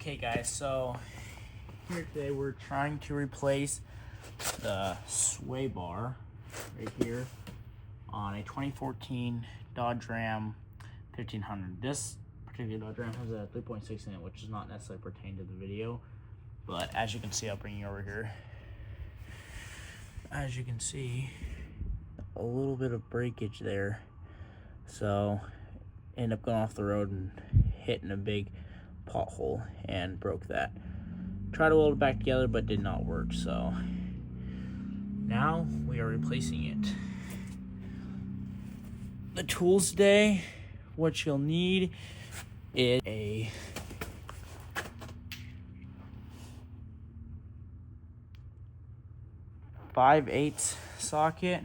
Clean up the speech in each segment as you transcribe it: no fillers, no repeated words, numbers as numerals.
Okay guys, so here today we're trying to replace the sway bar right here on a 2014 Dodge Ram 1500. This particular Dodge Ram has a 3.6 in it, which is not necessarily pertain to the video, but as you can see, I'll bring you over here. As you can see, a little bit of breakage there, so end up going off the road and hitting a big pothole and broke that. Tried to weld it back together but did not work, so now we are replacing it. The tools today, what you'll need is a .5/8 socket,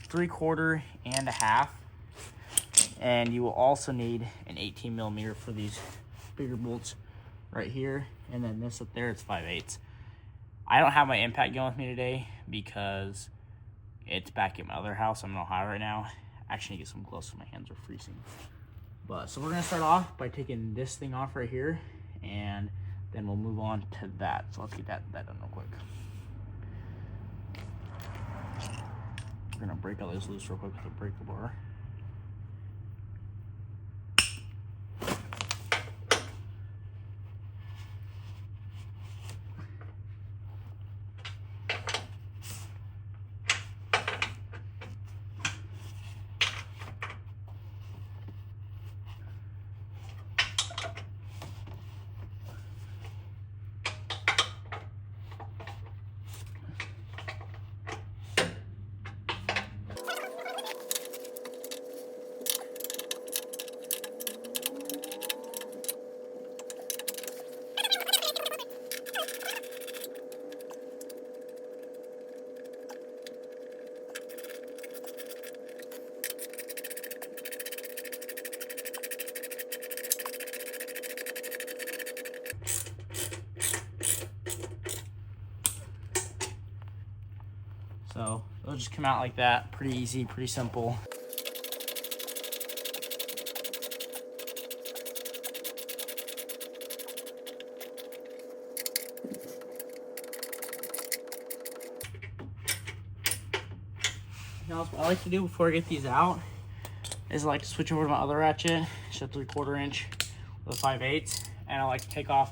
3/4 and a half, and you will also need an 18mm for these bigger bolts right here, and then this up there, it's 5/8. I don't have my impact gun with me today because it's back at my other house. I'm in Ohio right now. I actually need to get some gloves, so my hands are freezing. But so we're gonna start off by taking this thing off right here, and then we'll move on to that. So let's get that done real quick. We're gonna break all those loose real quick with a breaker bar. So they'll just come out like that. Pretty easy, pretty simple. Now what I like to do before I get these out is I like to switch over to my other ratchet. It's a 3/4 inch with a 5/8, and I like to take off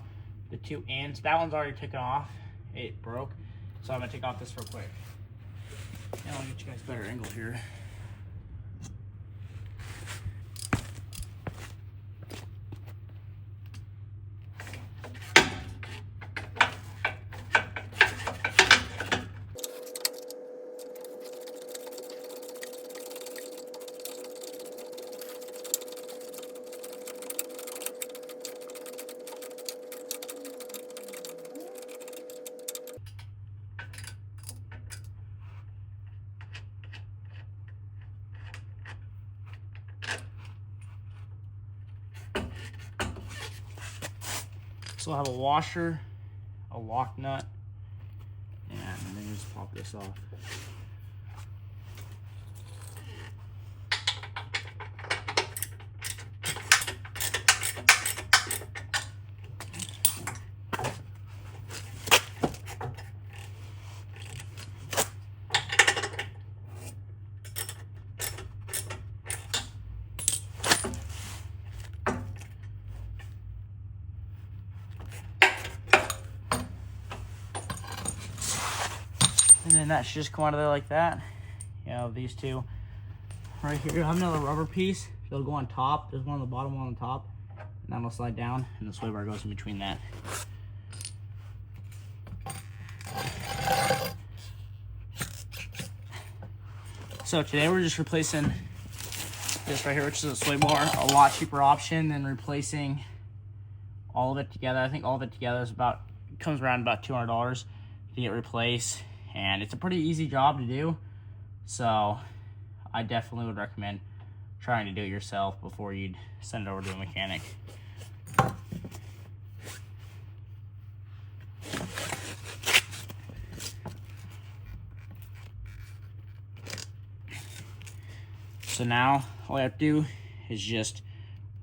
the two ends. That one's already taken off. It broke. So I'm gonna take off this real quick. And I'll get you guys a better angle here. So I'll have a washer, a lock nut, and then just pop this off. And then that should just come out of there like that. You know, these two right here. I have another rubber piece. It'll go on top. There's one on the bottom, one on the top. And that'll slide down, and the sway bar goes in between that. So today we're just replacing this right here, which is a sway bar. A lot cheaper option than replacing all of it together. I think all of it together is comes around about $200 to get replaced. And it's a pretty easy job to do, so I definitely would recommend trying to do it yourself before you'd send it over to a mechanic. So now all I have to do is just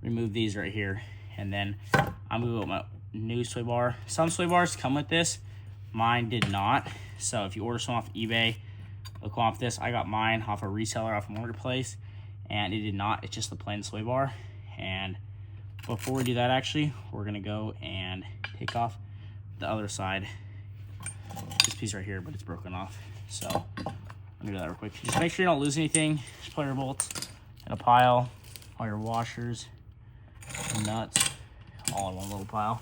remove these right here, and then I'm gonna go with my new sway bar. Some sway bars come with this, mine did not. So if you order some off eBay, they'll come off this. I got mine off a reseller off a marketplace, and it did not. It's just the plain sway bar. And before we do that, actually, we're gonna go and take off the other side. This piece right here, but it's broken off. So I'm gonna do that real quick. Just make sure you don't lose anything. Just put your bolts in a pile, all your washers, nuts, all in one little pile.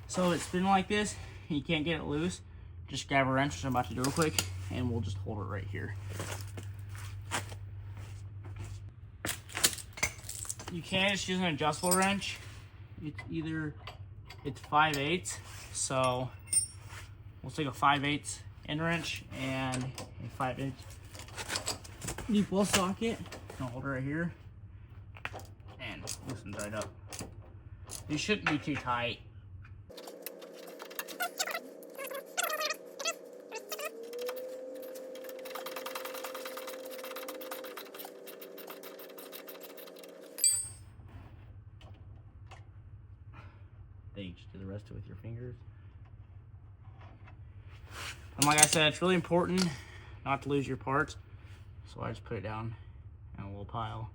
So it's spinning like this, and you can't get it loose. Just grab a wrench, which I'm about to do real quick, and we'll just hold it right here. You can just use an adjustable wrench. It's 5/8, so we'll take a 5/8 end wrench and a 5/8 deep well socket. I'll hold it right here and loosen right up. These shouldn't be too tight. Then you just do the rest of it with your fingers. And like I said, it's really important not to lose your parts. So I just put it down in a little pile.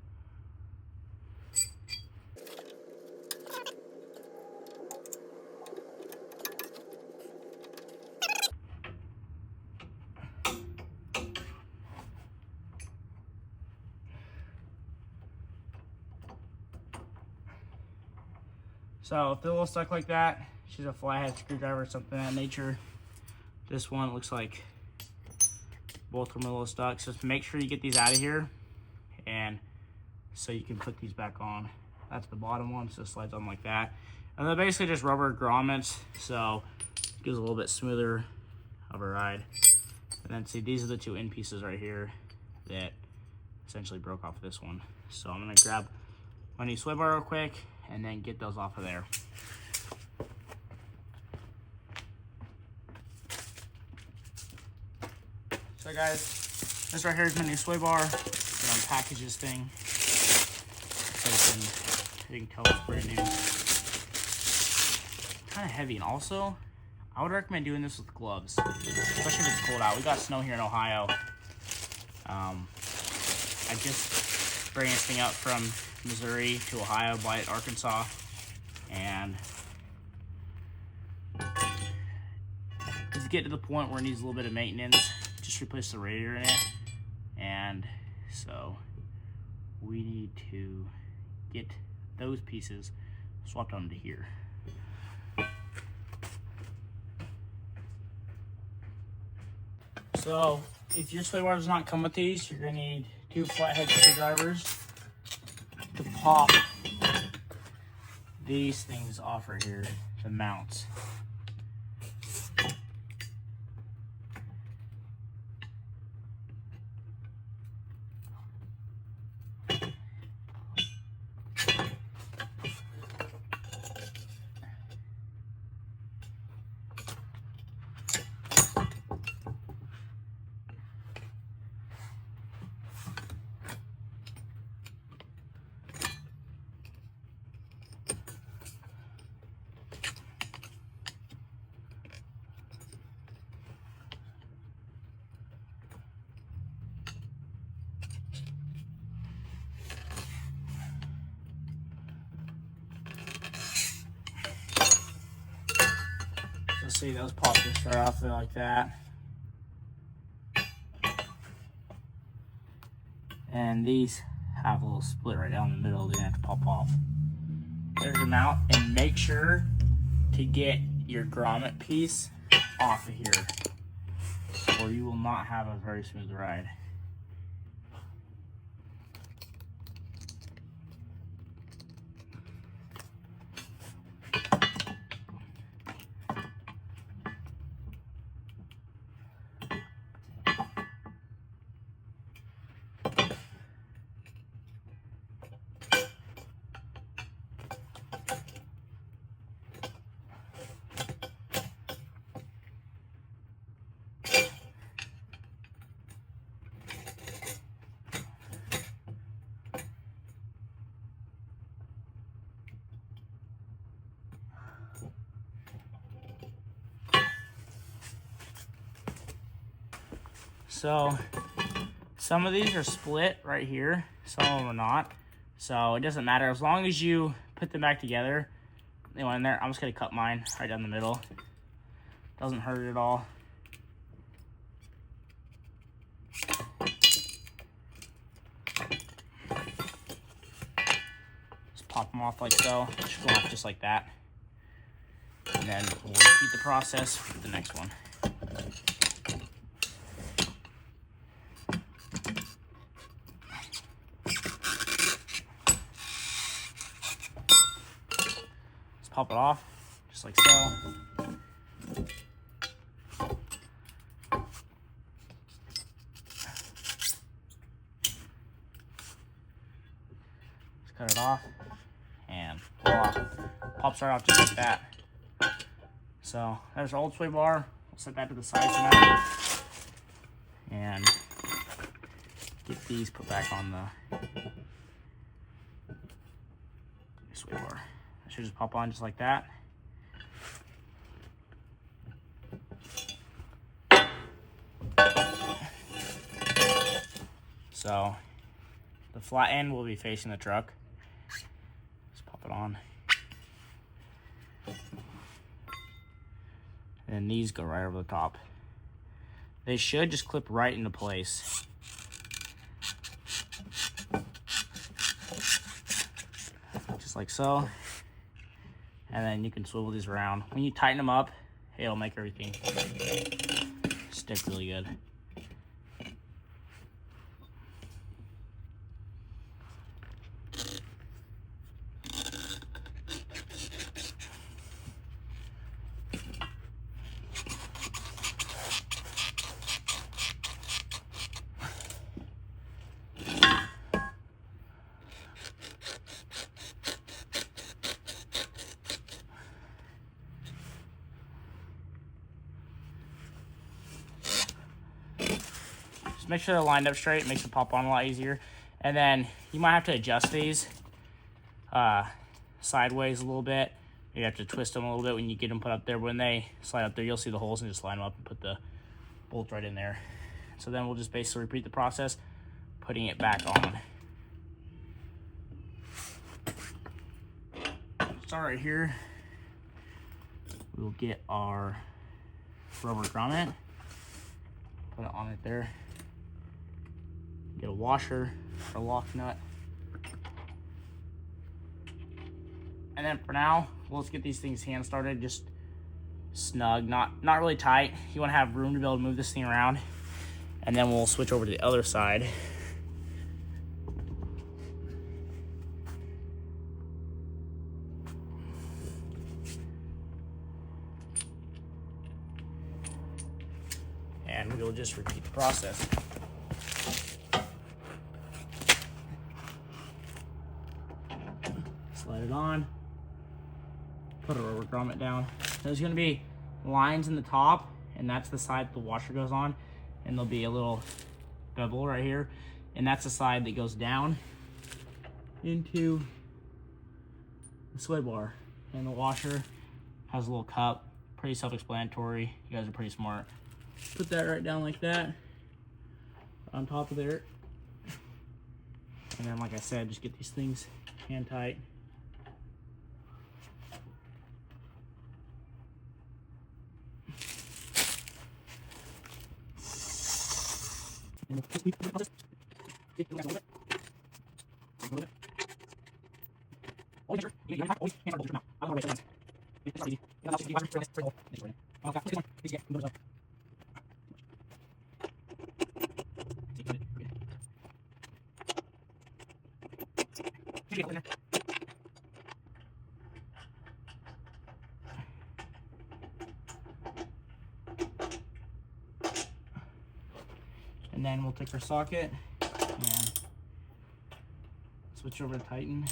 So if they're a little stuck like that, just use a flathead screwdriver or something of that nature. This one looks like both of them are a little stuck. So just make sure you get these out of here, and so you can put these back on. That's the bottom one, so it slides on like that. And they're basically just rubber grommets, so it gives a little bit smoother of a ride. And then see, these are the two end pieces right here that essentially broke off this one. So I'm gonna grab my new sway bar real quick and then get those off of there. So guys, this right here is my new sway bar. I'm gonna unpackage this thing so you can tell it's brand new. Kind of heavy, and also I would recommend doing this with gloves, especially if it's cold out. We got snow here in Ohio. I just bring this thing up from Missouri to Ohio, by Arkansas, and it's getting to the point where it needs a little bit of maintenance. Just replace the radiator in it, and so we need to get those pieces swapped onto here. So if your sway bar does not come with these, you're gonna need 2 flathead screwdrivers to pop these things off right here, the mounts. So see, those pop just right off there like that. And these have a little split right down the middle. They're gonna have to pop off. There's the mount, and make sure to get your grommet piece off of here, or you will not have a very smooth ride. So some of these are split right here, some of them are not. So it doesn't matter as long as you put them back together. They went in there. I'm just gonna cut mine right down the middle. Doesn't hurt at all. Just pop them off like so. Should go off just like that. And then we'll repeat the process for the next one. Just pop it off, just like so. Just cut it off, and voila. Pops right off just like that. So there's our old sway bar. We'll set that to the side for now. And get these put back on the sway bar. It should just pop on just like that. So the flat end will be facing the truck. Just pop it on. And these go right over the top. They should just clip right into place. Just like so. And then you can swivel these around. When you tighten them up, it'll make everything stick really good. Make sure they're lined up straight. It makes it pop on a lot easier. And then you might have to adjust these sideways a little bit. You have to twist them a little bit when you get them put up there. When they slide up there, you'll see the holes, and just line them up and put the bolt right in there. So then we'll just basically repeat the process, putting it back on. Start right here. We'll get our rubber grommet, put it on right there. Get a washer, a lock nut. And then for now, let's get these things hand started, just snug, not really tight. You want to have room to be able to move this thing around. And then we'll switch over to the other side. And we'll just repeat the process. Slide it on, put a rubber grommet down. There's gonna be lines in the top, and that's the side the washer goes on, and there'll be a little bevel right here, and that's the side that goes down into the sway bar. And the washer has a little cup, pretty self-explanatory. You guys are pretty smart. Put that right down like that, on top of there. And then, like I said, just get these things hand tight. And then we'll take our socket and switch over to tighten.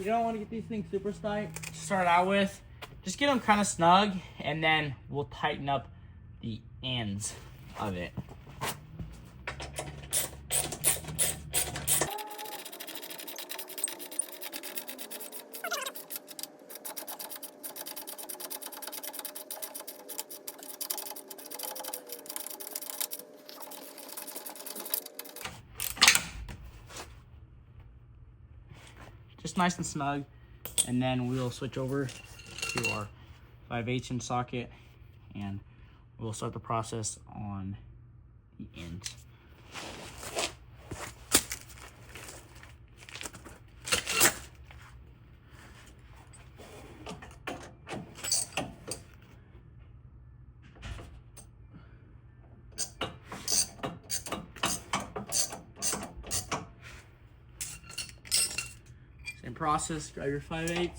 you don't want to get these things super tight to start out with. Just get them kind of snug, and then we'll tighten up the ends of it. Just nice and snug, and then we'll switch over to our 5/8 inch socket, and we'll start the process on the ends. Same process, grab your 5/8.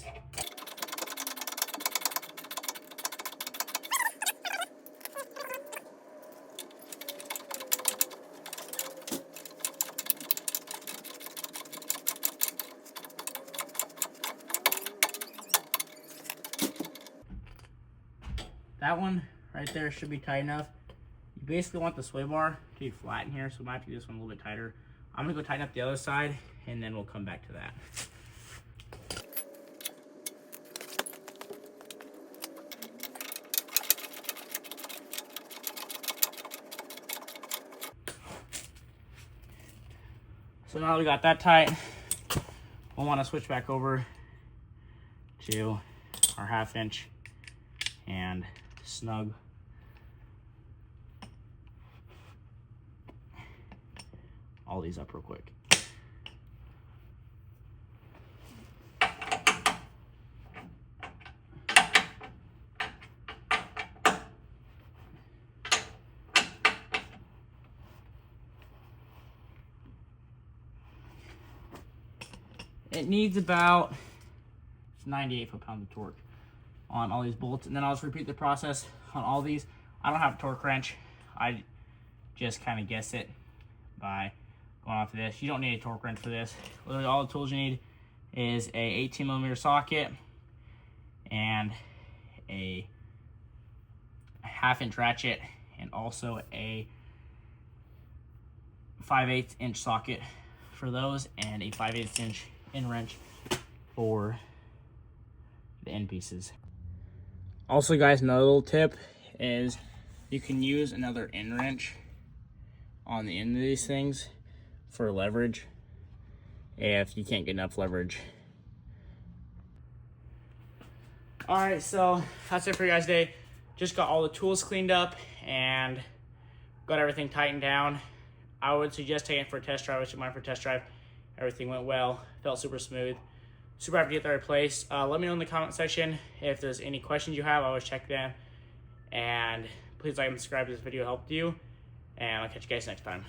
That one right there should be tight enough. You basically want the sway bar to be flat in here, so we might have to do this one a little bit tighter. I'm gonna go tighten up the other side, and then we'll come back to that. So now that we got that tight, we'll want to switch back over to our 1/2 inch and snug all these up real quick. It needs about 98 foot-pounds of torque on all these bolts, and then I'll just repeat the process on all these. I don't have a torque wrench. I just kind of guess it by going off of this. You don't need a torque wrench for this. Literally all the tools you need is a 18mm socket and a 1/2 inch ratchet, and also a 5/8 inch socket for those, and a 5/8 inch end wrench for the end pieces. Also guys, another little tip is you can use another end wrench on the end of these things for leverage if you can't get enough leverage. Alright, so that's it for you guys today. Just got all the tools cleaned up and got everything tightened down. I would suggest taking it for a test drive. I took mine for a test drive. Everything went well, felt super smooth. Super happy to get that replaced. Let me know in the comment section if there's any questions you have. I always check them. And please like and subscribe if this video helped you. And I'll catch you guys next time.